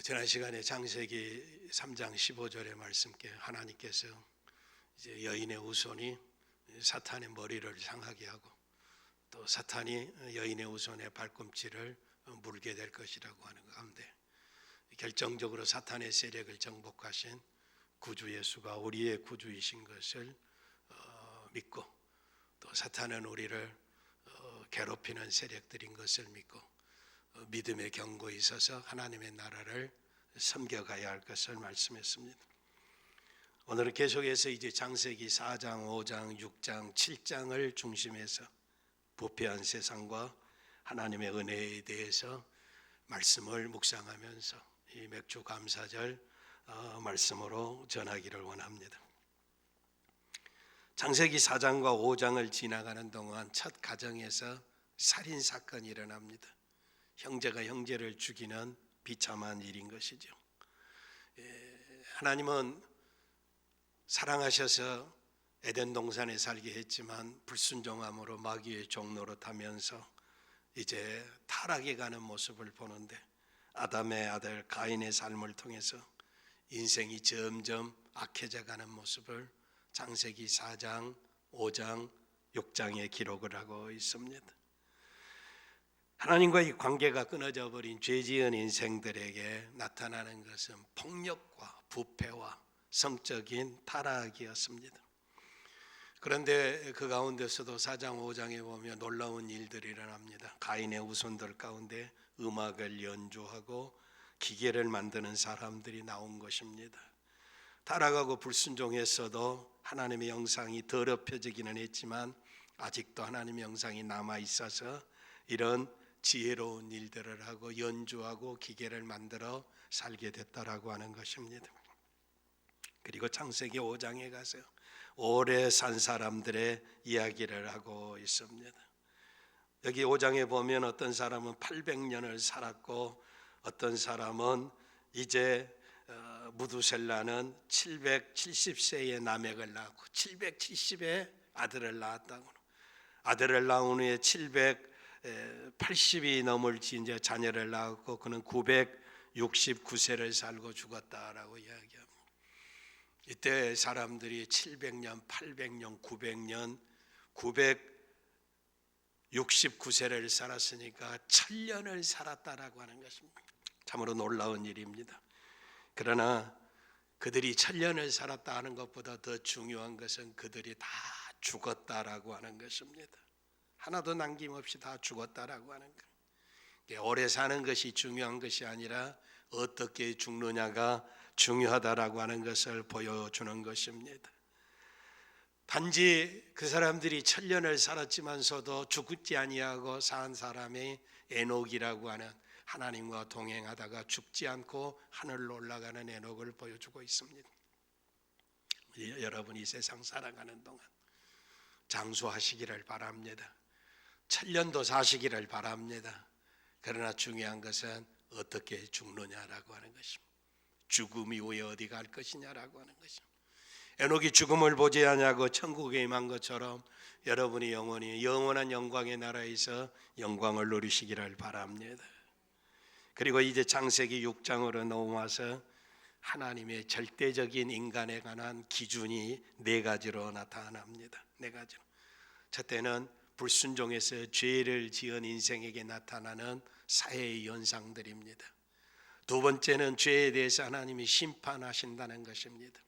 지난 시간에 창세기 3장 15절의 말씀께 하나님께서 이제 여인의 후손이 사탄의 머리를 상하게 하고 또 사탄이 여인의 후손의 발꿈치를 물게 될 것이라고 하는 가운데 결정적으로 사탄의 세력을 정복하신 구주 예수가 우리의 구주이신 것을 믿고 또 사탄은 우리를 괴롭히는 세력들인 것을 믿고 믿음의 경고에 있어서 하나님의 나라를 섬겨가야 할 것을 말씀했습니다. 오늘은 계속해서 이제 창세기 4장, 5장, 6장, 7장을 중심해서 부패한 세상과 하나님의 은혜에 대해서 말씀을 묵상하면서 이 맥주 감사절 말씀으로 전하기를 원합니다. 창세기 4장과 5장을 지나가는 동안 첫 가정에서 살인 사건이 일어납니다. 형제가 형제를 죽이는 비참한 일인 것이죠. 하나님은 사랑하셔서 에덴 동산에 살게 했지만 불순종함으로 마귀의 종로로 타면서 이제 타락해 가는 모습을 보는데 아담의 아들 가인의 삶을 통해서 인생이 점점 악해져 가는 모습을 창세기 4장, 5장, 6장에 기록을 하고 있습니다. 하나님과의 관계가 끊어져 버린 죄지은 인생들에게 나타나는 것은 폭력과 부패와 성적인 타락이었습니다. 그런데 그 가운데서도 4장 5장에 보면 놀라운 일들이 일어납니다. 가인의 후손들 가운데 음악을 연주하고 기계를 만드는 사람들이 나온 것입니다. 타락하고 불순종했어도 하나님의 영상이 더럽혀지기는 했지만 아직도 하나님의 영상이 남아 있어서 이런 지혜로운 일들을 하고 연주하고 기계를 만들어 살게 됐다라고 하는 것입니다. 그리고 창세기 5장에 가서 오래 산 사람들의 이야기를 하고 있습니다. 여기 5장에 보면 어떤 사람은 800년을 살았고 어떤 사람은 이제 무두셀라는 770세에 남액을 낳고 770에 아들을 낳았다고. 아들을 낳은 후에 780이 넘을 이제 자녀를 낳았고 그는 969세를 살고 죽었다라고 이야기합니다. 이때 사람들이 700년, 800년, 900년, 969세를 살았으니까 1000년을 살았다라고 하는 것입니다. 참으로 놀라운 일입니다. 그러나 그들이 1000년을 살았다 하는 것보다 더 중요한 것은 그들이 다 죽었다라고 하는 것입니다. 하나도 남김없이 다 죽었다라고 하는 것. 오래 사는 것이 중요한 것이 아니라 어떻게 죽느냐가 중요하다라고 하는 것을 보여주는 것입니다. 단지 그 사람들이 1000년을 살았지만서도 죽지 아니하고 산 사람이 에녹이라고 하는 하나님과 동행하다가 죽지 않고 하늘로 올라가는 에녹을 보여주고 있습니다. 여러분이 세상 살아가는 동안 장수하시기를 바랍니다. 1000년도 사시기를 바랍니다. 그러나 중요한 것은 어떻게 죽느냐라고 하는 것입니다. 죽음 이후에 어디 갈 것이냐라고 하는 것입니다. 에녹이 죽음을 보지 아니하고 천국에 임한 것처럼 여러분이 영원히 영원한 영광의 나라에서 영광을 누리시기를 바랍니다. 그리고 이제 창세기 6장으로 넘어와서 하나님의 절대적인 인간에 관한 기준이 4가지로 나타납니다. 4가지로. 첫째는 불순종해서 죄를 지은 인생에게 나타나는 사회의 현상들입니다. 두 번째는 죄에 대해서 하나님이 심판하신다는 것입니다.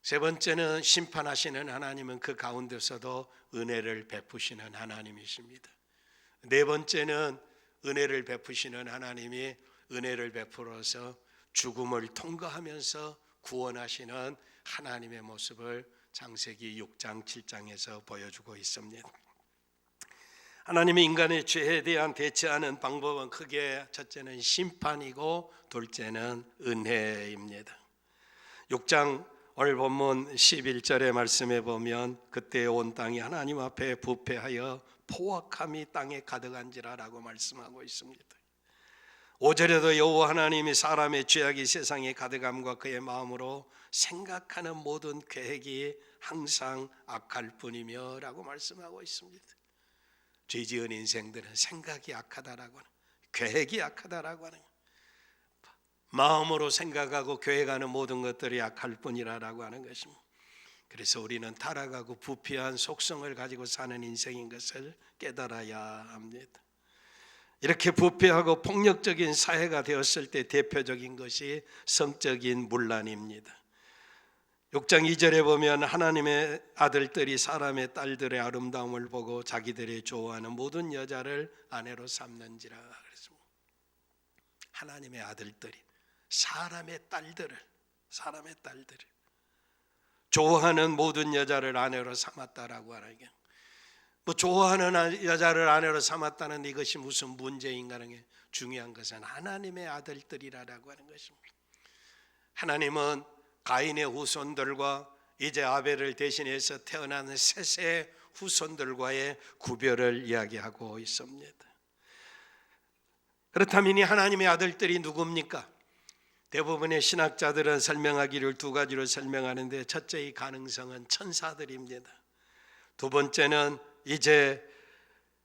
세 번째는 심판하시는 하나님은 그 가운데서도 은혜를 베푸시는 하나님이십니다. 네 번째는 은혜를 베푸시는 하나님이 은혜를 베풀어서 죽음을 통과하면서 구원하시는 하나님의 모습을 창세기 6장 7장에서 보여주고 있습니다. 하나님이 인간의 죄에 대한 대처하는 방법은 크게 첫째는 심판이고 둘째는 은혜입니다. 6장 오늘 본문 11절의 말씀에 보면 그때 온 땅이 하나님 앞에 부패하여 포악함이 땅에 가득한지라라고 말씀하고 있습니다. 5절에도 여호와 하나님이 사람의 죄악이 세상에 가득함과 그의 마음으로 생각하는 모든 계획이 항상 악할 뿐이며 라고 말씀하고 있습니다. 죄 지은 인생들은 생각이 악하다라고 하는, 계획이 악하다라고 하는, 마음으로 생각하고 계획하는 모든 것들이 악할 뿐이라고 하는 것입니다. 그래서 우리는 타락하고 부패한 속성을 가지고 사는 인생인 것을 깨달아야 합니다. 이렇게 부패하고 폭력적인 사회가 되었을 때 대표적인 것이 성적인 문란입니다. 6장 2절에 보면 하나님의 아들들이 사람의 딸들의 아름다움을 보고 자기들이 좋아하는 모든 여자를 아내로 삼는지라 그랬습니다. 하나님의 아들들이 사람의 딸들을 좋아하는 모든 여자를 아내로 삼았다라고 하는 게, 뭐 좋아하는 여자를 아내로 삼았다는 이것이 무슨 문제인가 하는 게 중요한 것은 하나님의 아들들이라고 하는 것입니다. 하나님은 가인의 후손들과 이제 아벨을 대신해서 태어나는 셋의 후손들과의 구별을 이야기하고 있습니다. 그렇다면 이 하나님의 아들들이 누굽니까? 대부분의 신학자들은 설명하기를 두 가지로 설명하는데, 첫째의 가능성은 천사들입니다. 두 번째는 이제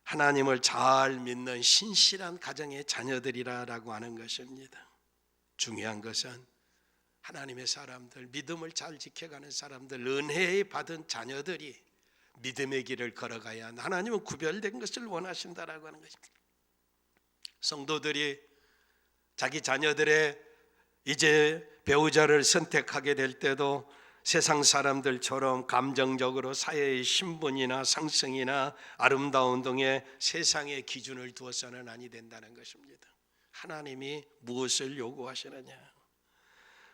하나님을 잘 믿는 신실한 가정의 자녀들이라고 하는 것입니다. 중요한 것은 하나님의 사람들, 믿음을 잘 지켜가는 사람들, 은혜 받은 자녀들이 믿음의 길을 걸어가야 한다. 하나님은 구별된 것을 원하신다라고 하는 것입니다. 성도들이 자기 자녀들의 이제 배우자를 선택하게 될 때도 세상 사람들처럼 감정적으로 사회의 신분이나 상승이나 아름다운 등의 세상의 기준을 두어서는 아니 된다는 것입니다. 하나님이 무엇을 요구하시느냐?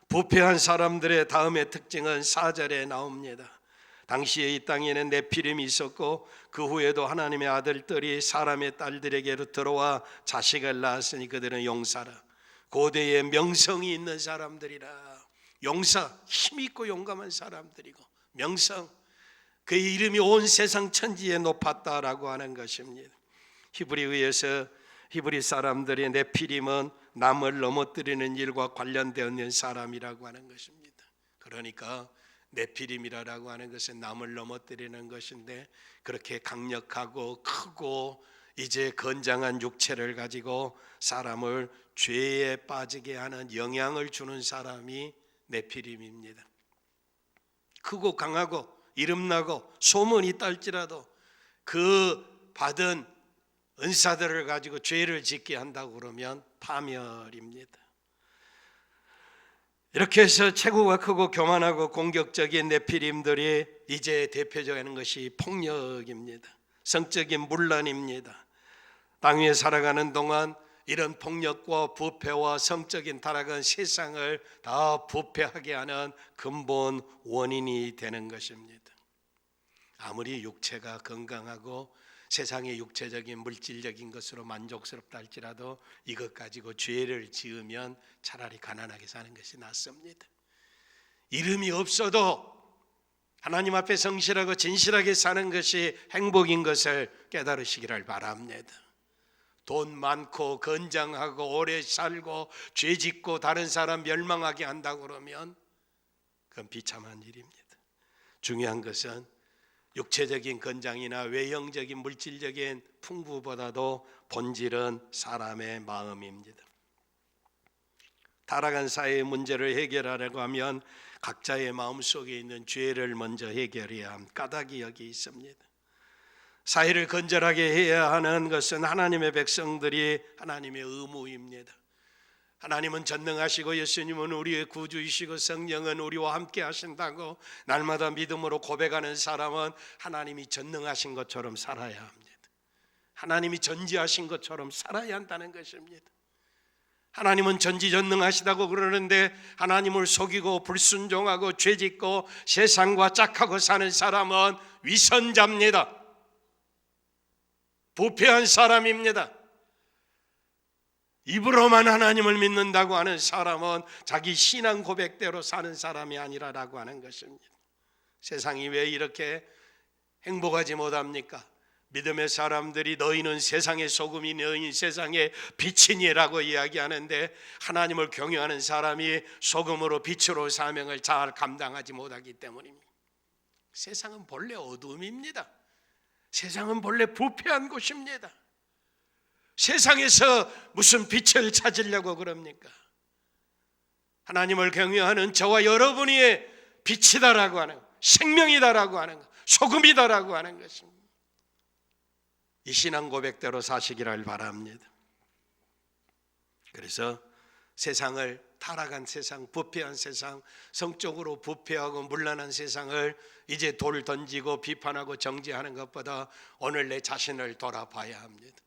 부패한 사람들의 다음의 특징은 4절에 나옵니다. 당시에 이 땅에는 네피림이 있었고 그 후에도 하나님의 아들들이 사람의 딸들에게로 들어와 자식을 낳았으니 그들은 용사라, 고대에 명성이 있는 사람들이라. 용사, 힘있고 용감한 사람들이고 명성, 그의 이름이 온 세상 천지에 높았다라고 하는 것입니다. 히브리 사람들의 네피림은 남을 넘어뜨리는 일과 관련되어 있는 사람이라고 하는 것입니다. 그러니까 네피림이라고 하는 것은 남을 넘어뜨리는 것인데, 그렇게 강력하고 크고 이제 건장한 육체를 가지고 사람을 죄에 빠지게 하는 영향을 주는 사람이 네피림입니다. 크고 강하고 이름나고 소문이 있다 할지라도 그 받은 은사들을 가지고 죄를 짓게 한다고 그러면 파멸입니다. 이렇게 해서 체구가 크고 교만하고 공격적인 네피림들이 이제 대표적인 것이 폭력입니다. 성적인 문란입니다. 땅 위에 살아가는 동안 이런 폭력과 부패와 성적인 타락은 세상을 다 부패하게 하는 근본 원인이 되는 것입니다. 아무리 육체가 건강하고 세상의 육체적인 물질적인 것으로 만족스럽다 할지라도 이것 가지고 죄를 지으면 차라리 가난하게 사는 것이 낫습니다. 이름이 없어도 하나님 앞에 성실하고 진실하게 사는 것이 행복인 것을 깨달으시기를 바랍니다. 돈 많고 건장하고 오래 살고 죄 짓고 다른 사람 멸망하게 한다고 그러면 그건 비참한 일입니다. 중요한 것은 육체적인 건장이나 외형적인 물질적인 풍부보다도 본질은 사람의 마음입니다. 타락한 사회의 문제를 해결하려고 하면 각자의 마음속에 있는 죄를 먼저 해결해야 함 까닭이 여기 있습니다. 사회를 건전하게 해야 하는 것은 하나님의 백성들이 하나님의 의무입니다. 하나님은 전능하시고 예수님은 우리의 구주이시고 성령은 우리와 함께 하신다고 날마다 믿음으로 고백하는 사람은 하나님이 전능하신 것처럼 살아야 합니다. 하나님이 전지하신 것처럼 살아야 한다는 것입니다. 하나님은 전지전능하시다고 그러는데 하나님을 속이고 불순종하고 죄짓고 세상과 짝하고 사는 사람은 위선자입니다. 부패한 사람입니다. 입으로만 하나님을 믿는다고 하는 사람은 자기 신앙 고백대로 사는 사람이 아니라라고 하는 것입니다. 세상이 왜 이렇게 행복하지 못합니까? 믿음의 사람들이 너희는 세상의 소금이 너희 세상의 빛이니라고 이야기하는데 하나님을 경외하는 사람이 소금으로 빛으로 사명을 잘 감당하지 못하기 때문입니다. 세상은 본래 어둠입니다. 세상은 본래 부패한 곳입니다. 세상에서 무슨 빛을 찾으려고 그럽니까? 하나님을 경외하는 저와 여러분이 빛이다라고 하는, 생명이다라고 하는 것, 소금이다라고 하는 것입니다. 이 신앙 고백대로 사시기를 바랍니다. 그래서 세상을, 타락한 세상, 부패한 세상, 성적으로 부패하고 문란한 세상을 이제 돌 던지고 비판하고 정죄하는 것보다 오늘 내 자신을 돌아봐야 합니다.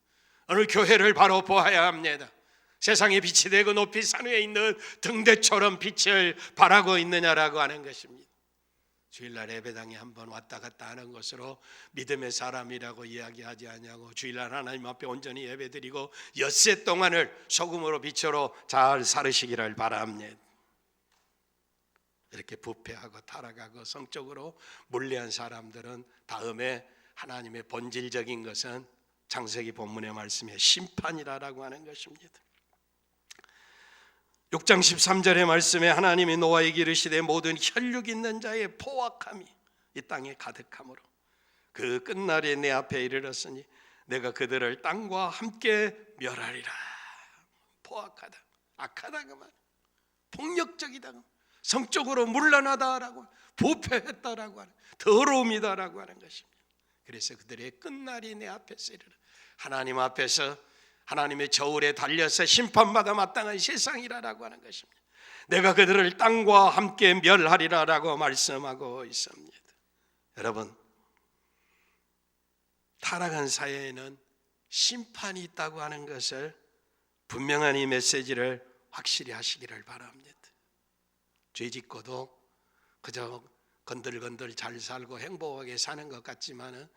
오늘 교회를 바로 보아야 합니다. 세상의 빛이 되고 높이 산 위에 있는 등대처럼 빛을 발하고 있느냐라고 하는 것입니다. 주일날 예배당에 한번 왔다 갔다 하는 것으로 믿음의 사람이라고 이야기하지 아니하고 주일날 하나님 앞에 온전히 예배드리고 엿새 동안을 소금으로 빛으로 잘 살으시기를 바랍니다. 이렇게 부패하고 타락하고 성적으로 몰래한 사람들은 다음에 하나님의 본질적인 것은 창세기 본문의 말씀에 심판이라고 하는 것입니다. 6장 13절의 말씀에 하나님이 노아에게 이르시되 모든 혈육 있는 자의 포악함이 이 땅에 가득하므로 그 끝날에 내 앞에 이르렀으니 내가 그들을 땅과 함께 멸하리라. 포악하다, 악하다, 그 말, 폭력적이다, 성적으로 문란하다라고, 부패했다라고 하는, 더러움이다라고 하는 것입니다. 그래서 그들의 끝날이 내 앞에서 이르러 하나님 앞에서 하나님의 저울에 달려서 심판받아 마땅한 세상이라고 하는 것입니다. 내가 그들을 땅과 함께 멸하리라라고 말씀하고 있습니다. 여러분, 타락한 사회에는 심판이 있다고 하는 것을 분명한 이 메시지를 확실히 하시기를 바랍니다. 죄 짓고도 그저 건들건들 잘 살고 행복하게 사는 것 같지만은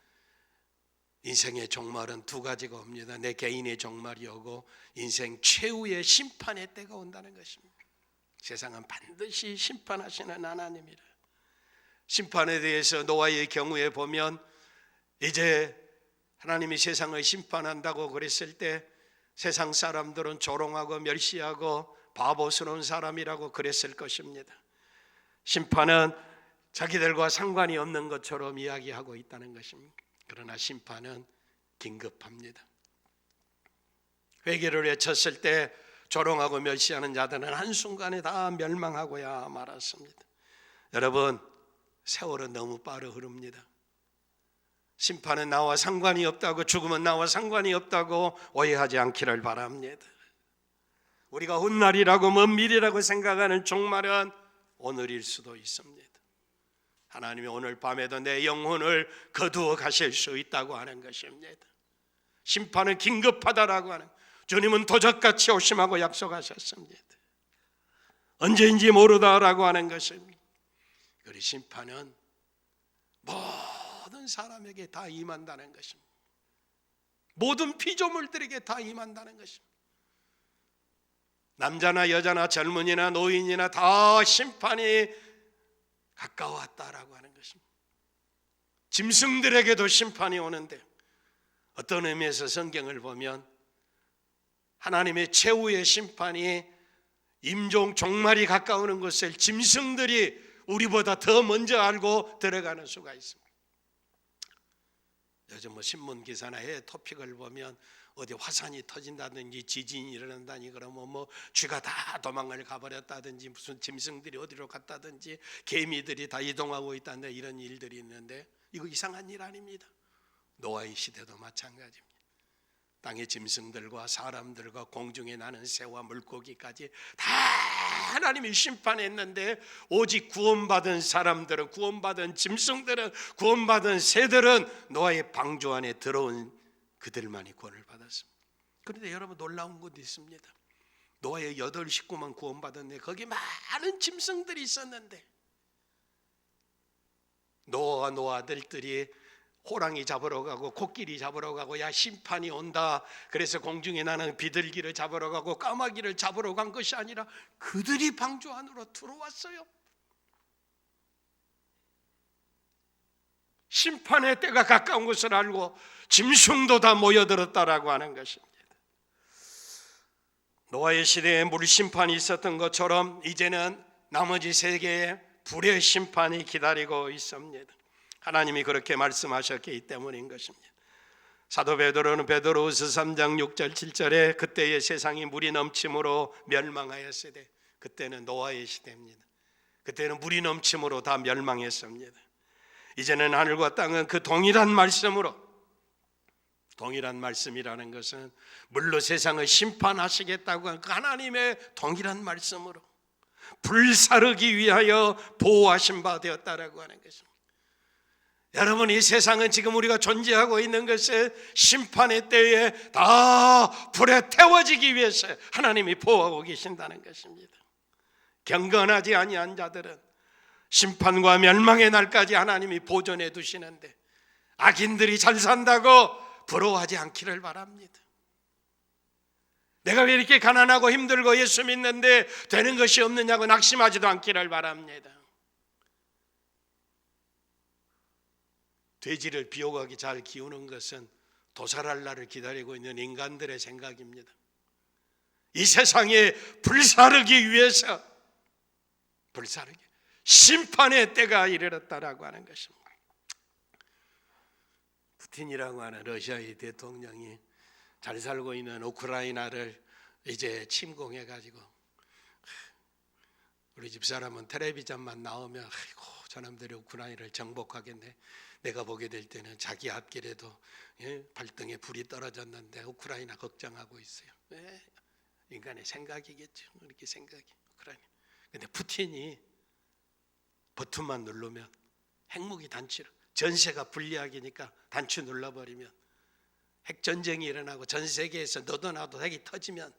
인생의 종말은 두 가지가 옵니다. 내 개인의 종말이 오고 인생 최후의 심판의 때가 온다는 것입니다. 세상은 반드시 심판하시는 하나님이라. 심판에 대해서 노아의 경우에 보면 이제 하나님이 세상을 심판한다고 그랬을 때 세상 사람들은 조롱하고 멸시하고 바보스러운 사람이라고 그랬을 것입니다. 심판은 자기들과 상관이 없는 것처럼 이야기하고 있다는 것입니다. 그러나 심판은 긴급합니다. 회개를 외쳤을 때 조롱하고 멸시하는 자들은 한순간에 다 멸망하고야 말았습니다. 여러분, 세월은 너무 빠르게 흐릅니다. 심판은 나와 상관이 없다고, 죽음은 나와 상관이 없다고 오해하지 않기를 바랍니다. 우리가 훗날이라고 먼 미래라고 생각하는 종말은 오늘일 수도 있습니다. 하나님이 오늘 밤에도 내 영혼을 거두어 가실 수 있다고 하는 것입니다. 심판은 긴급하다라고 하는, 주님은 도적같이 오심하고 약속하셨습니다. 언제인지 모르다라고 하는 것입니다. 그리고 심판은 모든 사람에게 다 임한다는 것입니다. 모든 피조물들에게 다 임한다는 것입니다. 남자나 여자나 젊은이나 노인이나 다 심판이 가까웠다라고 하는 것입니다. 짐승들에게도 심판이 오는데 어떤 의미에서 성경을 보면 하나님의 최후의 심판이 임종 종말이 가까우는 것을 짐승들이 우리보다 더 먼저 알고 들어가는 수가 있습니다. 요즘 신문 기사나 해외 토픽을 보면 어디 화산이 터진다든지 지진이 일어난다니 그러면 쥐가 다 도망을 가버렸다든지 무슨 짐승들이 어디로 갔다든지 개미들이 다 이동하고 있다는 이런 일들이 있는데 이거 이상한 일 아닙니다. 노아의 시대도 마찬가지입니다. 땅의 짐승들과 사람들과 공중에 나는 새와 물고기까지 다 하나님이 심판했는데 오직 구원받은 사람들은, 구원받은 짐승들은, 구원받은 새들은 노아의 방주 안에 들어온 그들만이 구원을 받았습니다. 그런데 여러분, 놀라운 것도 있습니다. 노아의 8 식구만 구원받았는데 거기 많은 짐승들이 있었는데 노아와 노아 아들들이 호랑이 잡으러 가고 코끼리 잡으러 가고 야 심판이 온다, 그래서 공중에 나는 비둘기를 잡으러 가고 까마귀를 잡으러 간 것이 아니라 그들이 방주 안으로 들어왔어요. 심판의 때가 가까운 것을 알고 짐승도 다 모여들었다라고 하는 것입니다. 노아의 시대에 물 심판이 있었던 것처럼 이제는 나머지 세계에 불의 심판이 기다리고 있습니다. 하나님이 그렇게 말씀하셨기 때문인 것입니다. 사도 베드로는 베드로후서 3장 6절 7절에 그때의 세상이 물이 넘침으로 멸망하였으되 그때는 노아의 시대입니다. 그때는 물이 넘침으로 다 멸망했습니다. 이제는 하늘과 땅은 그 동일한 말씀으로, 동일한 말씀이라는 것은 물로 세상을 심판하시겠다고 한 그 하나님의 동일한 말씀으로 불사르기 위하여 보호하신 바 되었다라고 하는 것입니다. 여러분, 이 세상은 지금 우리가 존재하고 있는 것은 심판의 때에 다 불에 태워지기 위해서 하나님이 보호하고 계신다는 것입니다. 경건하지 아니한 자들은 심판과 멸망의 날까지 하나님이 보존해 두시는데 악인들이 잘 산다고 부러워하지 않기를 바랍니다. 내가 왜 이렇게 가난하고 힘들고 예수 믿는데 되는 것이 없느냐고 낙심하지도 않기를 바랍니다. 돼지를 비호하게 잘 키우는 것은 도살할 날을 기다리고 있는 인간들의 생각입니다. 이 세상에 불사르기 위해서 심판의 때가 이르렀다라고 하는 것입니다. 푸틴이라고 하는 러시아의 대통령이 잘 살고 있는 우크라이나를 이제 침공해가지고, 우리 집사람은 텔레비전만 나오면 아이고 저놈들이 우크라이나를 정복하겠네, 내가 보게 될 때는 자기 앞길에도 발등에 불이 떨어졌는데 우크라이나 걱정하고 있어요. 인간의 생각이겠죠. 이렇게 생각이 우크라이나. 근데 푸틴이 버튼만 누르면 핵무기 단추로, 전세가 불리하기니까 단추 눌러버리면 핵전쟁이 일어나고 전 세계에서 너도 나도 핵이 터지면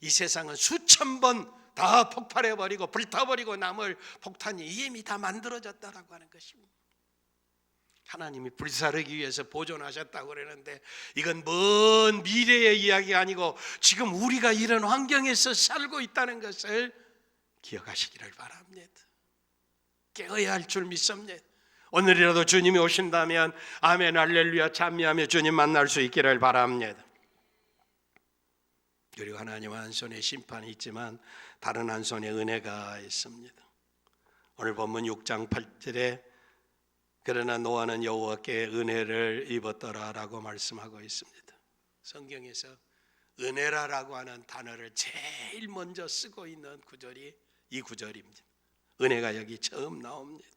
이 세상은 수천 번 다 폭발해버리고 불타버리고 남을 폭탄이 이미 다 만들어졌다라고 하는 것입니다. 하나님이 불사르기 위해서 보존하셨다고 그러는데 이건 먼 미래의 이야기가 아니고 지금 우리가 이런 환경에서 살고 있다는 것을 기억하시기를 바랍니다. 깨어야 할 줄 믿습니다. 오늘이라도 주님이 오신다면 아멘 할렐루야 찬미하며 주님 만날 수 있기를 바랍니다. 그리고 하나님 한 손에 심판이 있지만 다른 한 손에 은혜가 있습니다. 오늘 본문 6장 8절에 그러나 노아는 여호와께 은혜를 입었더라라고 말씀하고 있습니다. 성경에서 은혜라라고 하는 단어를 제일 먼저 쓰고 있는 구절이 이 구절입니다. 은혜가 여기 처음 나옵니다.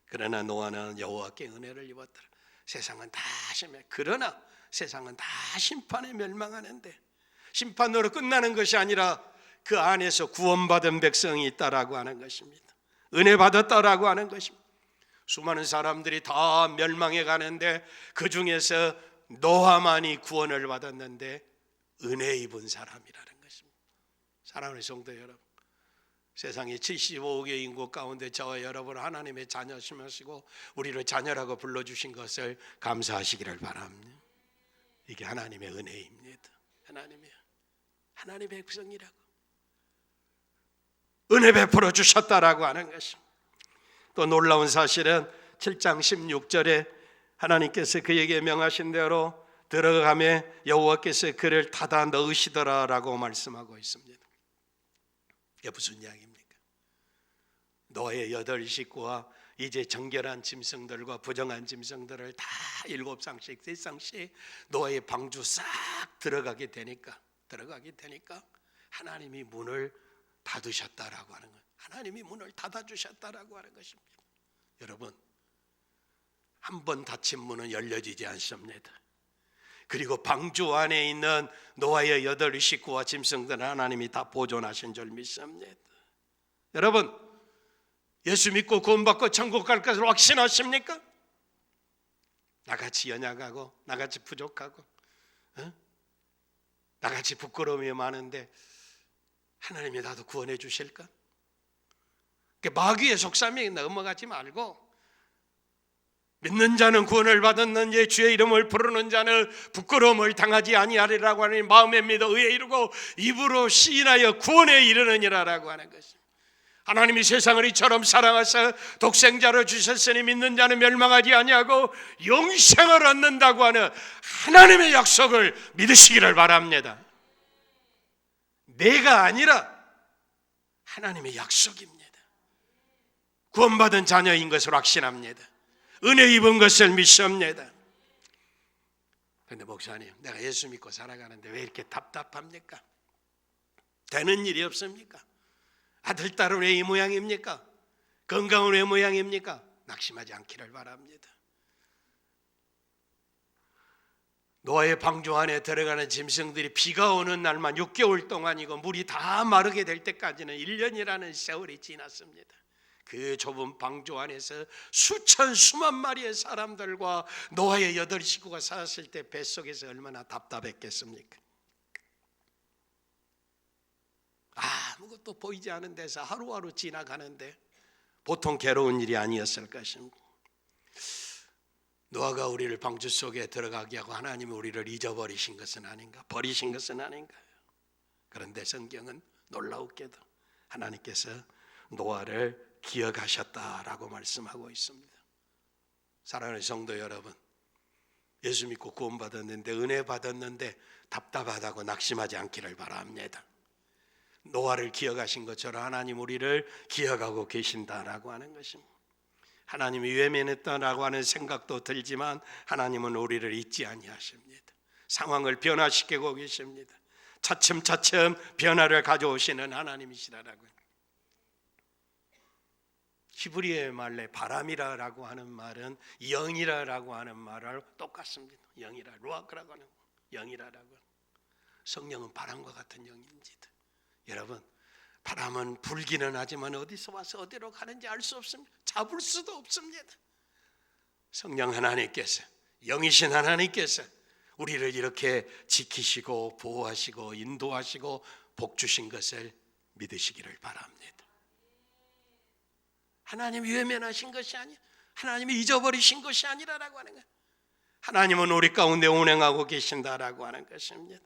그러나 노아는 여호와께 은혜를 입었더라. 세상은 다 심해. 그러나 세상은 다 심판에 멸망하는데 심판으로 끝나는 것이 아니라 그 안에서 구원받은 백성이 있다라고 하는 것입니다. 은혜 받았다라고 하는 것입니다. 수많은 사람들이 다 멸망해 가는데 그 중에서 노아만이 구원을 받았는데 은혜 입은 사람이라는 것입니다. 사랑하는 성도 여러분, 세상에 75억의 인구 가운데 저와 여러분 하나님의 자녀시면시고 우리를 자녀라고 불러주신 것을 감사하시기를 바랍니다. 이게 하나님의 은혜입니다. 하나님의 백성이라고 은혜 베풀어 주셨다라고 하는 것입니다. 또 놀라운 사실은 7장 16절에 하나님께서 그에게 명하신 대로 들어가매 여호와께서 그를 닫아 넣으시더라라고 말씀하고 있습니다. 이게 무슨 이야기입니까? 노아의 8 식구와 이제 정결한 짐승들과 부정한 짐승들을 다 7쌍씩 3쌍씩 노아의 방주 싹 들어가게 되니까 하나님이 문을 닫으셨다라고 하는 거예요. 하나님이 문을 닫아주셨다라고 하는 것입니다. 여러분, 한 번 닫힌 문은 열려지지 않습니다. 그리고 방주 안에 있는 노아의 8 식구와 짐승들은 하나님이 다 보존하신 줄 믿습니다. 여러분, 예수 믿고 구원받고 천국 갈 것을 확신하십니까? 나같이 연약하고 나같이 부족하고 나같이 부끄러움이 많은데 하나님이 나도 구원해 주실까? 마귀의 속삼에 넘어가지 말고 믿는 자는 구원을 받았는지 주의 이름을 부르는 자는 부끄러움을 당하지 아니하리라고 하는 마음에 믿어 의에 이르고 입으로 시인하여 구원에 이르느니라라고 하는 것입니다. 하나님이 세상을 이처럼 사랑하사 독생자를 주셨으니 믿는 자는 멸망하지 아니하고 영생을 얻는다고 하는 하나님의 약속을 믿으시기를 바랍니다. 내가 아니라 하나님의 약속입니다. 구원받은 자녀인 것을 확신합니다. 은혜 입은 것을 믿습니다. 그런데 목사님, 내가 예수 믿고 살아가는데 왜 이렇게 답답합니까? 되는 일이 없습니까? 아들, 딸은 왜 이 모양입니까? 건강은 왜 모양입니까? 낙심하지 않기를 바랍니다. 노아의 방주 안에 들어가는 짐승들이 비가 오는 날만 6개월 동안이고 물이 다 마르게 될 때까지는 1년이라는 세월이 지났습니다. 그 좁은 방주 안에서 수만 마리의 사람들과 노아의 8 식구가 살았을 때 뱃속에서 얼마나 답답했겠습니까? 아무것도 보이지 않은 데서 하루하루 지나가는데 보통 괴로운 일이 아니었을 것입니다. 노아가 우리를 방주 속에 들어가게 하고 하나님이 우리를 잊어버리신 것은 아닌가, 버리신 것은 아닌가. 그런데 성경은 놀라웠게도 하나님께서 노아를 기억하셨다라고 말씀하고 있습니다. 사랑하는 성도 여러분, 예수 믿고 구원받았는데, 은혜 받았는데 답답하다고 낙심하지 않기를 바랍니다. 노아를 기억하신 것처럼 하나님 우리를 기억하고 계신다라고 하는 것입니다. 하나님이 외면했다라고 하는 생각도 들지만 하나님은 우리를 잊지 아니하십니다. 상황을 변화시키고 계십니다. 차츰차츰 변화를 가져오시는 하나님이시라라고요. 히브리어 말에 바람이라고 하는 말은 영이라고 하는 말을 똑같습니다. 영이라, 루아크라고 하는 영이라고. 성령은 바람과 같은 영입니다. 여러분, 바람은 불기는 하지만 어디서 와서 어디로 가는지 알 수 없습니다. 잡을 수도 없습니다. 성령 하나님께서, 영이신 하나님께서 우리를 이렇게 지키시고 보호하시고 인도하시고 복 주신 것을 믿으시기를 바랍니다. 하나님이 외면하신 것이 아니야. 하나님이 잊어버리신 것이 아니라고 하는 거예요. 하나님은 우리 가운데 운행하고 계신다라고 하는 것입니다.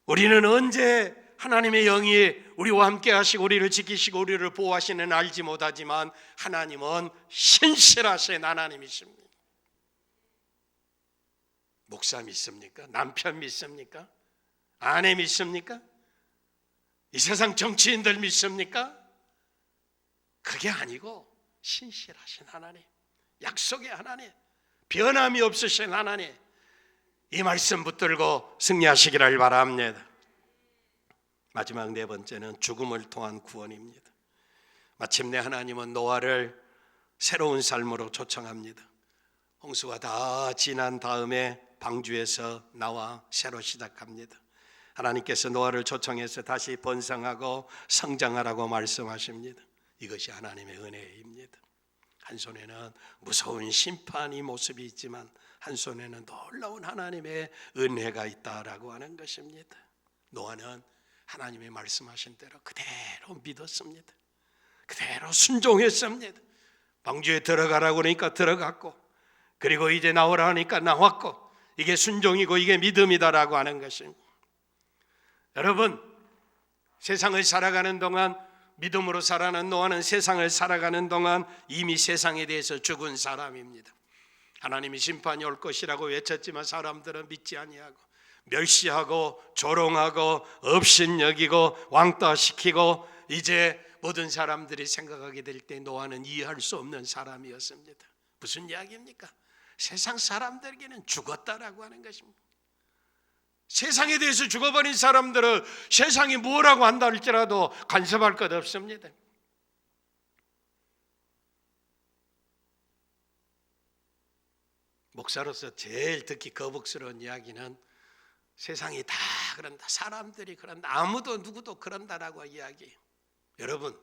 우리는 언제 하나님의 영이 우리와 함께 하시고 우리를 지키시고 우리를 보호하시는 알지 못하지만 하나님은 신실하신 하나님이십니다. 목사 믿습니까? 남편 믿습니까? 아내 믿습니까? 이 세상 정치인들 믿습니까? 그게 아니고 신실하신 하나님, 약속의 하나님, 변함이 없으신 하나님, 이 말씀 붙들고 승리하시기를 바랍니다. 마지막 4번째는 죽음을 통한 구원입니다. 마침내 하나님은 노아를 새로운 삶으로 초청합니다. 홍수가 다 지난 다음에 방주에서 나와 새로 시작합니다. 하나님께서 노아를 초청해서 다시 번성하고 성장하라고 말씀하십니다. 이것이 하나님의 은혜입니다. 한 손에는 무서운 심판의 모습이 있지만 한 손에는 놀라운 하나님의 은혜가 있다라고 하는 것입니다. 노아는 하나님의 말씀하신 대로 그대로 믿었습니다. 그대로 순종했습니다. 방주에 들어가라고 하니까 들어갔고, 그리고 이제 나오라 하니까 나왔고, 이게 순종이고 이게 믿음이다라고 하는 것입니다. 여러분, 세상을 살아가는 동안, 믿음으로 살아가는 노아는 세상을 살아가는 동안 이미 세상에 대해서 죽은 사람입니다. 하나님이 심판이 올 것이라고 외쳤지만 사람들은 믿지 아니하고 멸시하고 조롱하고 업신여기고 왕따시키고, 이제 모든 사람들이 생각하게 될 때 노아는 이해할 수 없는 사람이었습니다. 무슨 이야기입니까? 세상 사람들에게는 죽었다라고 하는 것입니다. 세상에 대해서 죽어버린 사람들은 세상이 뭐라고 한다 할지라도 간섭할 것 없습니다. 목사로서 제일 듣기 거북스러운 이야기는 세상이 다 그런다, 사람들이 그런다, 아무도 누구도 그런다라고 이야기해요. 여러분,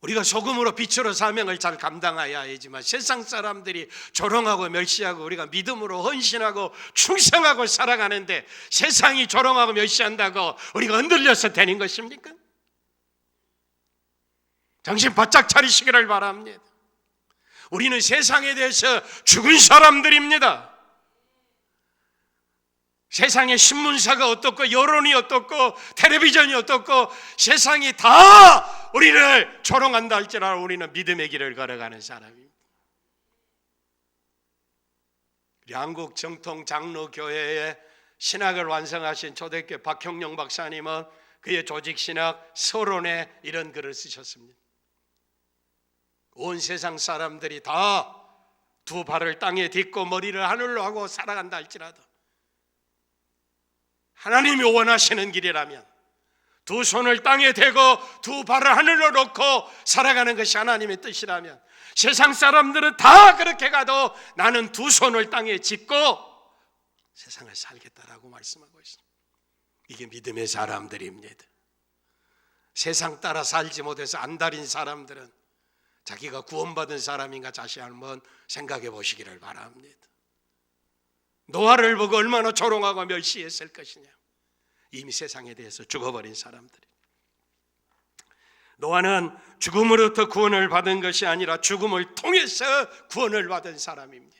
우리가 소금으로 빛으로 사명을 잘 감당해야 하지만 세상 사람들이 조롱하고 멸시하고 우리가 믿음으로 헌신하고 충성하고 살아가는데 세상이 조롱하고 멸시한다고 우리가 흔들려서 되는 것입니까? 정신 바짝 차리시기를 바랍니다. 우리는 세상에 대해서 죽은 사람들입니다. 세상의 신문사가 어떻고 여론이 어떻고 텔레비전이 어떻고 세상이 다 우리를 조롱한다 할지라도 우리는 믿음의 길을 걸어가는 사람입니다. 한국 정통 장로교회의 신학을 완성하신 초대교회 박형룡 박사님은 그의 조직신학 서론에 이런 글을 쓰셨습니다. 온 세상 사람들이 다 두 발을 땅에 딛고 머리를 하늘로 하고 살아간다 할지라도 하나님이 원하시는 길이라면 두 손을 땅에 대고 두 발을 하늘로 놓고 살아가는 것이 하나님의 뜻이라면, 세상 사람들은 다 그렇게 가도 나는 두 손을 땅에 짚고 세상을 살겠다라고 말씀하고 있습니다. 이게 믿음의 사람들입니다. 세상 따라 살지 못해서 안달인 사람들은 자기가 구원받은 사람인가 다시 한번 생각해 보시기를 바랍니다. 노아를 보고 얼마나 조롱하고 멸시했을 것이냐. 이미 세상에 대해서 죽어버린 사람들이. 노아는 죽음으로부터 구원을 받은 것이 아니라 죽음을 통해서 구원을 받은 사람입니다.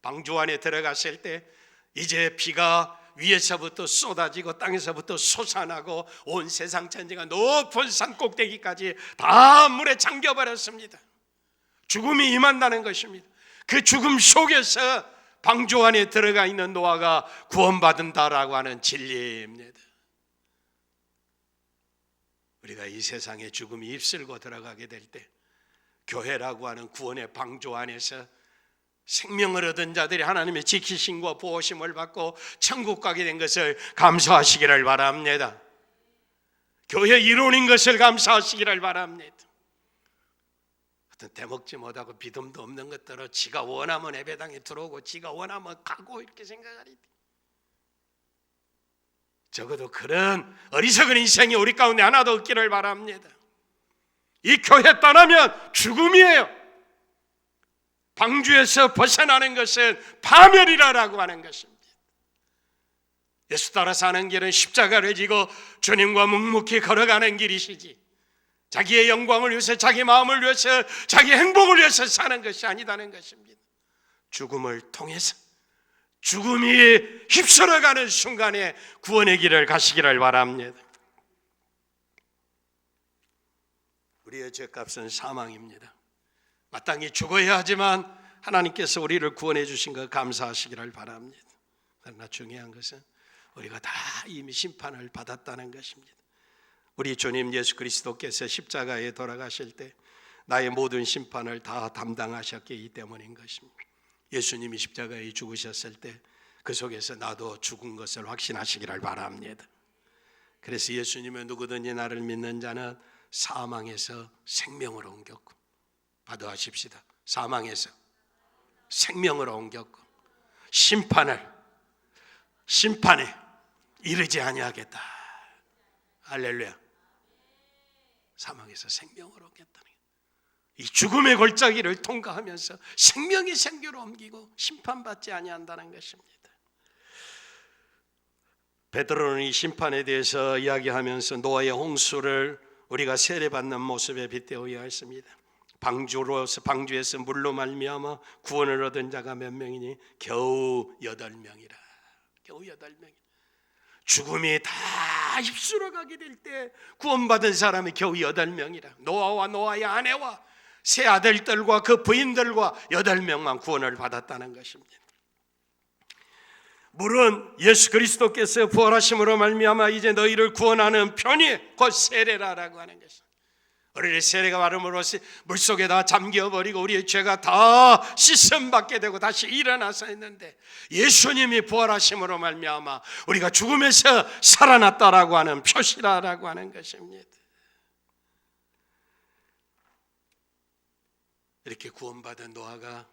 방주 안에 들어갔을 때 이제 비가 위에서부터 쏟아지고 땅에서부터 솟아나고 온 세상 전체가 높은 산 꼭대기까지 다 물에 잠겨버렸습니다. 죽음이 임한다는 것입니다. 그 죽음 속에서 방주 안에 들어가 있는 노아가 구원받는다라고 하는 진리입니다. 우리가 이 세상에 죽음이 입술고 들어가게 될 때 교회라고 하는 구원의 방주 안에서 생명을 얻은 자들이 하나님의 지키심과 보호심을 받고 천국 가게 된 것을 감사하시기를 바랍니다. 교회 이론인 것을 감사하시기를 바랍니다. 어떤 대먹지 못하고 믿음도 없는 것들로 지가 원하면 예배당에 들어오고 지가 원하면 가고 이렇게 생각하리. 적어도 그런 어리석은 인생이 우리 가운데 하나도 없기를 바랍니다. 이 교회 떠나면 죽음이에요. 방주에서 벗어나는 것은 파멸이라고 하는 것입니다. 예수 따라 사는 길은 십자가를 지고 주님과 묵묵히 걸어가는 길이시지, 자기의 영광을 위해서, 자기 마음을 위해서, 자기 행복을 위해서 사는 것이 아니다는 것입니다. 죽음을 통해서 죽음이 휩쓸어가는 순간에 구원의 길을 가시기를 바랍니다. 우리의 죄값은 사망입니다. 마땅히 죽어야 하지만 하나님께서 우리를 구원해 주신 것 감사하시기를 바랍니다. 그러나 중요한 것은 우리가 다 이미 심판을 받았다는 것입니다. 우리 주님 예수 그리스도께서 십자가에 돌아가실 때 나의 모든 심판을 다 담당하셨기 때문인 것입니다. 예수님이 십자가에 죽으셨을 때 그 속에서 나도 죽은 것을 확신하시기를 바랍니다. 그래서 예수님은 누구든지 나를 믿는 자는 사망에서 생명으로 옮겼고, 받아하십시다. 사망에서 생명으로 옮겼고 심판에 이르지 아니하겠다. 할렐루야. 사망에서 생명으로 옮겼다는 거예요. 이 죽음의 골짜기를 통과하면서 생명이 생교로 옮기고 심판받지 아니한다는 것입니다. 베드로는 이 심판에 대해서 이야기하면서 노아의 홍수를 우리가 세례받는 모습에 빗대어 이야기했습니다. 방주에서 물로 말미암아 구원을 얻은 자가 몇 명이니? 겨우 8명이라. 겨우 8명. 죽음이 다 휩쓸어 가게 될 때 구원받은 사람이 겨우 8명이라. 노아와 노아의 아내와 세 아들들과 그 부인들과 8명만 구원을 받았다는 것입니다. 물은 예수 그리스도께서 부활하심으로 말미암아 이제 너희를 구원하는 편이 곧 세례라고 하는 것입니다. 우리의 세례가 바름으로써 물속에 다 잠겨버리고 우리의 죄가 다 씻음받게 되고 다시 일어나서 했는데, 예수님이 부활하심으로 말미암아 우리가 죽음에서 살아났다라고 하는 표시라고 하는 것입니다. 이렇게 구원받은 노아가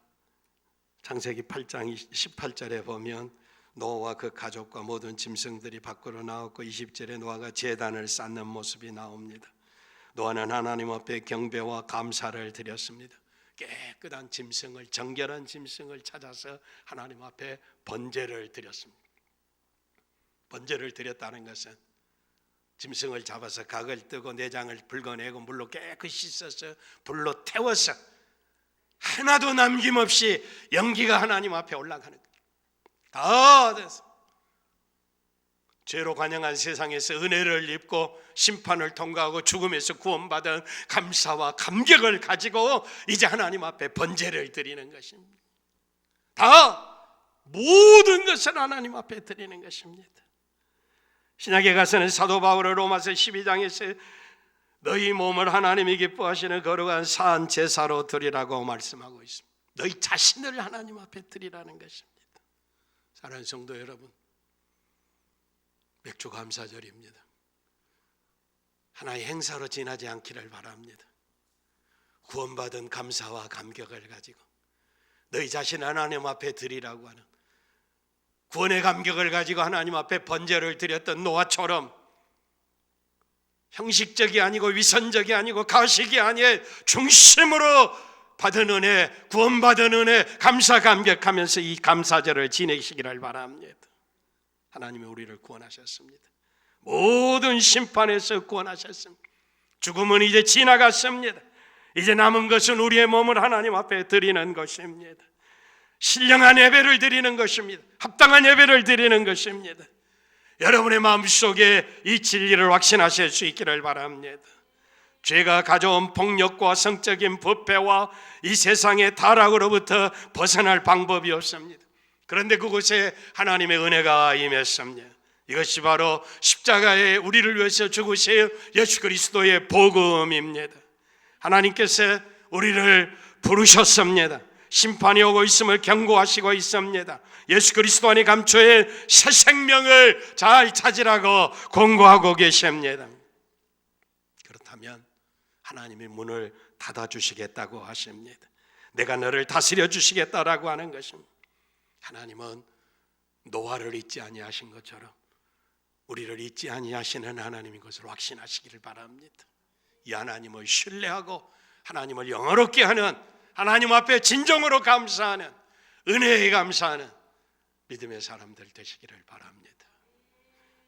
창세기 8장 18절에 보면 노아와 그 가족과 모든 짐승들이 밖으로 나왔고 20절에 노아가 제단을 쌓는 모습이 나옵니다. 노아는 하나님 앞에 경배와 감사를 드렸습니다. 깨끗한 짐승을, 정결한 짐승을 찾아서 하나님 앞에 번제를 드렸습니다. 번제를 드렸다는 것은 짐승을 잡아서 각을 뜨고 내장을 붉어내고 물로 깨끗이 씻어서 불로 태워서 하나도 남김없이 연기가 하나님 앞에 올라가는 거예요. 다 돼서 죄로 관영한 세상에서 은혜를 입고 심판을 통과하고 죽음에서 구원받은 감사와 감격을 가지고 이제 하나님 앞에 번제를 드리는 것입니다. 다 모든 것을 하나님 앞에 드리는 것입니다. 신약에 가서는 사도 바울은 로마서 12장에서 너희 몸을 하나님이 기뻐하시는 거룩한 산 제사로 드리라고 말씀하고 있습니다. 너희 자신을 하나님 앞에 드리라는 것입니다. 사랑하는 성도 여러분, 맥주 감사절입니다. 하나의 행사로 지나지 않기를 바랍니다. 구원받은 감사와 감격을 가지고 너희 자신 하나님 앞에 드리라고 하는 구원의 감격을 가지고 하나님 앞에 번제를 드렸던 노아처럼 형식적이 아니고 위선적이 아니고 가식이 아니에 중심으로 받은 은혜, 구원받은 은혜, 감사 감격하면서 이 감사절을 지내시기를 바랍니다. 하나님이 우리를 구원하셨습니다. 모든 심판에서 구원하셨습니다. 죽음은 이제 지나갔습니다. 이제 남은 것은 우리의 몸을 하나님 앞에 드리는 것입니다. 신령한 예배를 드리는 것입니다. 합당한 예배를 드리는 것입니다. 여러분의 마음속에 이 진리를 확신하실 수 있기를 바랍니다. 죄가 가져온 폭력과 성적인 부패와 이 세상의 타락으로부터 벗어날 방법이 없습니다. 그런데 그곳에 하나님의 은혜가 임했습니다. 이것이 바로 십자가에 우리를 위해서 죽으신 예수 그리스도의 복음입니다. 하나님께서 우리를 부르셨습니다. 심판이 오고 있음을 경고하시고 있습니다. 예수 그리스도 안에 감춰진 새 생명을 잘 찾으라고 공고하고 계십니다. 그렇다면 하나님이 문을 닫아주시겠다고 하십니다. 내가 너를 다스려 주시겠다라고 하는 것입니다. 하나님은 노아를 잊지 아니하신 것처럼 우리를 잊지 아니하시는 하나님인 것을 확신하시기를 바랍니다. 이 하나님을 신뢰하고 하나님을 영화롭게 하는, 하나님 앞에 진정으로 감사하는, 은혜에 감사하는 믿음의 사람들 되시기를 바랍니다.